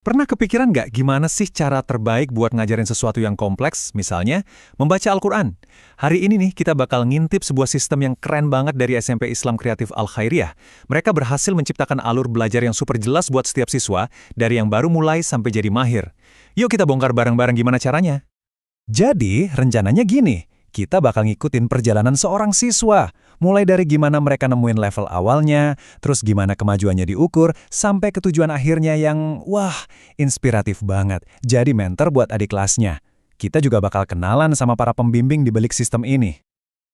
Pernah kepikiran nggak gimana sih cara terbaik buat ngajarin sesuatu yang kompleks, misalnya membaca Al-Quran? Hari ini nih kita bakal ngintip sebuah sistem yang keren banget dari SMP Islam Kreatif Al-Khairiyah. Mereka berhasil menciptakan alur belajar yang super jelas buat setiap siswa, dari yang baru mulai sampai jadi mahir. Yuk kita bongkar bareng-bareng gimana caranya. Jadi, rencananya gini, kita bakal ngikutin perjalanan seorang siswa. Mulai dari gimana mereka nemuin level awalnya, terus gimana kemajuannya diukur, sampai ke tujuan akhirnya yang, wah, inspiratif banget. Jadi mentor buat adik kelasnya. Kita juga bakal kenalan sama para pembimbing di balik sistem ini.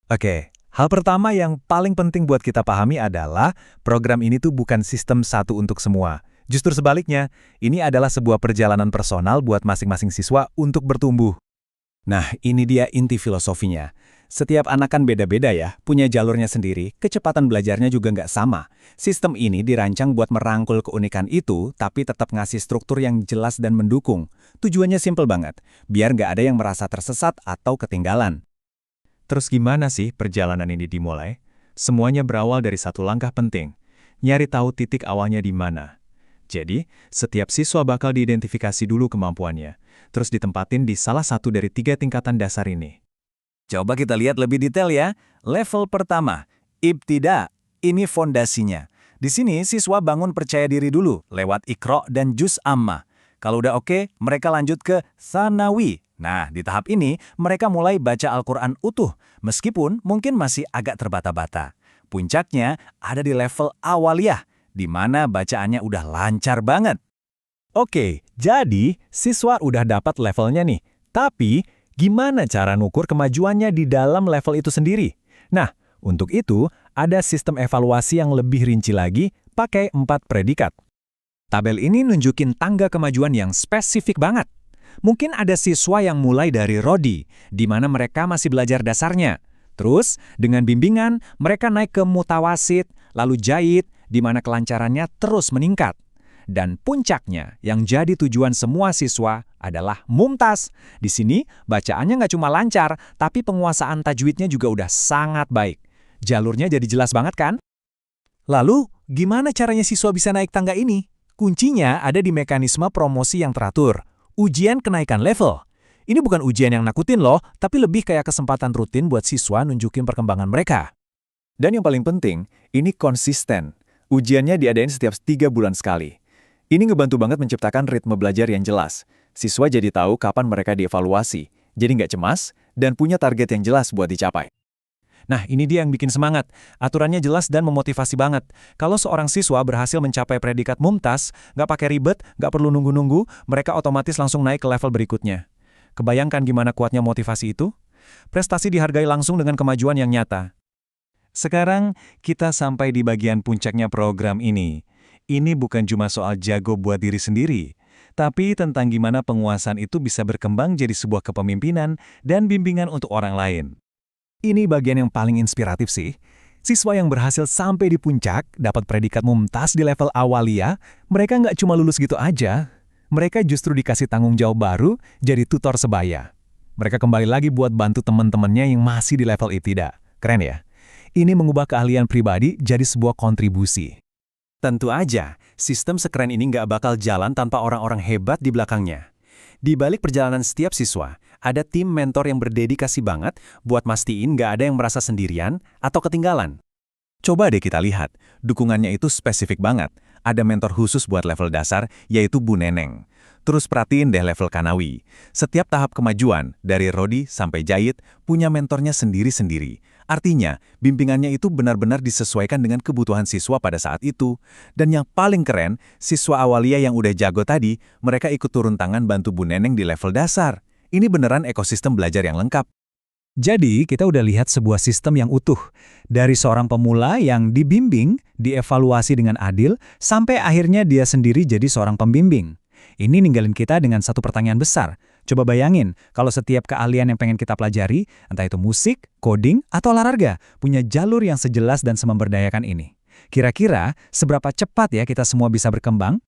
Oke, hal pertama yang paling penting buat kita pahami adalah program ini tuh bukan sistem satu untuk semua. Justru sebaliknya, ini adalah sebuah perjalanan personal buat masing-masing siswa untuk bertumbuh. Nah, ini dia inti filosofinya. Setiap anak kan beda-beda ya, punya jalurnya sendiri, kecepatan belajarnya juga nggak sama. Sistem ini dirancang buat merangkul keunikan itu, tapi tetap ngasih struktur yang jelas dan mendukung. Tujuannya simpel banget, biar nggak ada yang merasa tersesat atau ketinggalan. Terus gimana sih perjalanan ini dimulai? Semuanya berawal dari satu langkah penting, nyari tahu titik awalnya di mana. Jadi, setiap siswa bakal diidentifikasi dulu kemampuannya, terus ditempatin di salah satu dari 3 tingkatan dasar ini. Coba kita lihat lebih detail ya. Level pertama, Ibtida. Ini fondasinya. Di sini siswa bangun percaya diri dulu lewat Iqra dan Juz Amma. Kalau udah oke, mereka lanjut ke Tsanawi. Nah, di tahap ini mereka mulai baca Al-Quran utuh, meskipun mungkin masih agak terbata-bata. Puncaknya ada di level Awaliyah, di mana bacaannya udah lancar banget. Oke, jadi siswa udah dapat levelnya nih. Tapi, gimana cara ngukur kemajuannya di dalam level itu sendiri? Nah, untuk itu, ada sistem evaluasi yang lebih rinci lagi, pakai 4 predikat. Tabel ini nunjukin tangga kemajuan yang spesifik banget. Mungkin ada siswa yang mulai dari Rodi, di mana mereka masih belajar dasarnya. Terus, dengan bimbingan, mereka naik ke Mutawasit, lalu Jaid, di mana kelancarannya terus meningkat. Dan puncaknya, yang jadi tujuan semua siswa adalah Mumtaz. Di sini, bacaannya nggak cuma lancar, tapi penguasaan tajwidnya juga udah sangat baik. Jalurnya jadi jelas banget kan? Lalu, gimana caranya siswa bisa naik tangga ini? Kuncinya ada di mekanisme promosi yang teratur. Ujian kenaikan level. Ini bukan ujian yang nakutin loh, tapi lebih kayak kesempatan rutin buat siswa nunjukin perkembangan mereka. Dan yang paling penting, ini konsisten. Ujiannya diadain setiap 3 bulan sekali. Ini ngebantu banget menciptakan ritme belajar yang jelas. Siswa jadi tahu kapan mereka dievaluasi, jadi nggak cemas, dan punya target yang jelas buat dicapai. Nah, ini dia yang bikin semangat. Aturannya jelas dan memotivasi banget. Kalau seorang siswa berhasil mencapai predikat Mumtaz, nggak pakai ribet, nggak perlu nunggu-nunggu, mereka otomatis langsung naik ke level berikutnya. Kebayangkan gimana kuatnya motivasi itu? Prestasi dihargai langsung dengan kemajuan yang nyata. Sekarang, kita sampai di bagian puncaknya program ini. Ini bukan cuma soal jago buat diri sendiri, tapi tentang gimana penguasaan itu bisa berkembang jadi sebuah kepemimpinan dan bimbingan untuk orang lain. Ini bagian yang paling inspiratif sih. Siswa yang berhasil sampai di puncak, dapat predikat Mumtaz di level Awaliyah, mereka nggak cuma lulus gitu aja. Mereka justru dikasih tanggung jawab baru, jadi tutor sebaya. Mereka kembali lagi buat bantu teman-temannya yang masih di level Ibtida. Keren ya? Ini mengubah keahlian pribadi jadi sebuah kontribusi. Tentu aja, sistem sekeren ini nggak bakal jalan tanpa orang-orang hebat di belakangnya. Di balik perjalanan setiap siswa, ada tim mentor yang berdedikasi banget buat mastiin nggak ada yang merasa sendirian atau ketinggalan. Coba deh kita lihat, dukungannya itu spesifik banget. Ada mentor khusus buat level dasar, yaitu Bu Neneng. Terus perhatiin deh level Kanawi. Setiap tahap kemajuan, dari Rodi sampai Jaid, punya mentornya sendiri-sendiri. Artinya, bimbingannya itu benar-benar disesuaikan dengan kebutuhan siswa pada saat itu. Dan yang paling keren, siswa Awaliyah yang udah jago tadi, mereka ikut turun tangan bantu Bu Neneng di level dasar. Ini beneran ekosistem belajar yang lengkap. Jadi, kita udah lihat sebuah sistem yang utuh. Dari seorang pemula yang dibimbing, dievaluasi dengan adil, sampai akhirnya dia sendiri jadi seorang pembimbing. Ini ninggalin kita dengan satu pertanyaan besar. Coba bayangin, kalau setiap keahlian yang pengen kita pelajari, entah itu musik, coding, atau olahraga, punya jalur yang sejelas dan sememberdayakan ini. Kira-kira, seberapa cepat ya kita semua bisa berkembang?